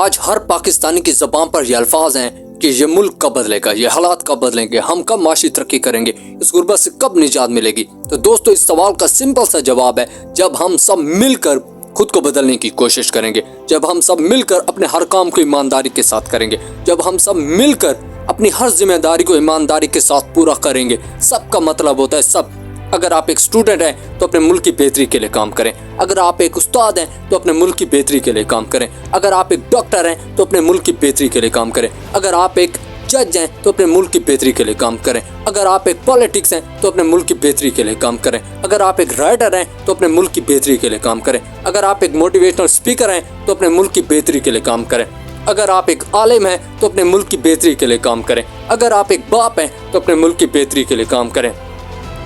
آج ہر پاکستانی کی زبان پر یہ الفاظ ہیں کہ یہ ملک کب بدلے گا، یہ حالات کب بدلیں گے، ہم کب معاشی ترقی کریں گے، اس غربت سے کب نجات ملے گی۔ تو دوستو اس سوال کا سمپل سا جواب ہے جب ہم سب مل کر خود کو بدلنے کی کوشش کریں گے، جب ہم سب مل کر اپنے ہر کام کو ایمانداری کے ساتھ کریں گے، جب ہم سب مل کر اپنی ہر ذمہ داری کو ایمانداری کے ساتھ پورا کریں گے۔ سب کا مطلب ہوتا ہے سب۔ اگر آپ ایک اسٹوڈنٹ ہیں تو اپنے ملک کی بہتری کے لیے کام کریں، اگر آپ ایک استاد ہیں تو اپنے ملک کی بہتری کے لیے کام کریں، اگر آپ ایک ڈاکٹر ہیں تو اپنے ملک کی بہتری کے لیے کام کریں، اگر آپ ایک جج ہیں تو اپنے ملک کی بہتری کے لیے کام کریں، اگر آپ ایک پالیٹکس ہیں تو اپنے ملک کی بہتری کے لیے کام کریں، اگر آپ ایک رائٹر ہیں تو اپنے ملک کی بہتری کے لیے کام کریں، اگر آپ ایک موٹیویشنل اسپیکر ہیں تو اپنے ملک کی بہتری کے لیے کام کریں، اگر آپ ایک عالم ہیں تو اپنے ملک کی بہتری کے لیے کام کریں، اگر آپ ایک باپ ہیں تو اپنے ملک کی بہتری کے لیے کام کریں،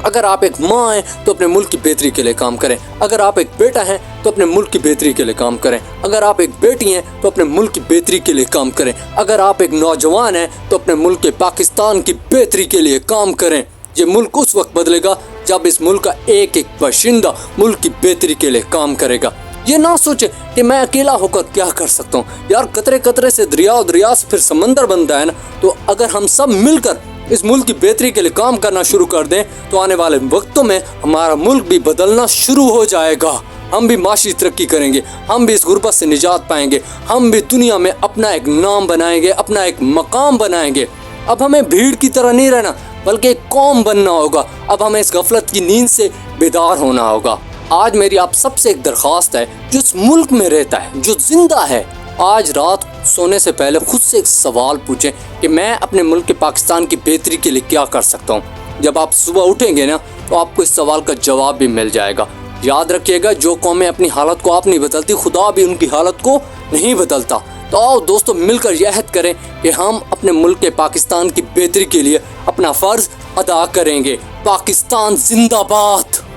اگر آپ ایک ماں ہیں تو اپنے ملک کی بہتری کے لیے کام کریں، اگر آپ ایک بیٹا ہیں تو اپنے ملک کی بہتری کے لیے کام کریں، اگر آپ ایک بیٹی ہیں تو اپنے ملک کی بہتری کے لیے کام کریں، اگر آپ ایک نوجوان ہیں تو اپنے ملک کے پاکستان کی بہتری کے لیے کام کریں۔ یہ ملک اس وقت بدلے گا جب اس ملک کا ایک ایک باشندہ ملک کی بہتری کے لیے کام کرے گا۔ یہ نہ سوچے کہ میں اکیلا ہو کر کیا کر سکتا ہوں، یار قطرے قطرے سے دریا اور دریا سے پھر سمندر بنتا ہے نا۔ تو اگر ہم سب مل کر اس ملک کی بہتری کے لیے کام کرنا شروع کر دیں تو آنے والے وقتوں میں ہمارا ملک بھی بدلنا شروع ہو جائے گا، ہم بھی معاشی ترقی کریں گے، ہم بھی اس غربت سے نجات پائیں گے، ہم بھی دنیا میں اپنا ایک نام بنائیں گے، اپنا ایک مقام بنائیں گے۔ اب ہمیں بھیڑ کی طرح نہیں رہنا بلکہ ایک قوم بننا ہوگا، اب ہمیں اس غفلت کی نیند سے بیدار ہونا ہوگا۔ آج میری آپ سب سے ایک درخواست ہے جو اس ملک میں رہتا ہے، جو زندہ ہے، آج رات سونے سے پہلے خود سے ایک سوال پوچھیں کہ میں اپنے ملک کے پاکستان کی بہتری کے لیے کیا کر سکتا ہوں۔ جب آپ صبح اٹھیں گے نا تو آپ کو اس سوال کا جواب بھی مل جائے گا۔ یاد رکھیے گا جو قومیں اپنی حالت کو آپ نہیں بدلتی، خدا بھی ان کی حالت کو نہیں بدلتا۔ تو آؤ دوستو مل کر یہ عہد کریں کہ ہم اپنے ملک کے پاکستان کی بہتری کے لیے اپنا فرض ادا کریں گے۔ پاکستان زندہ باد۔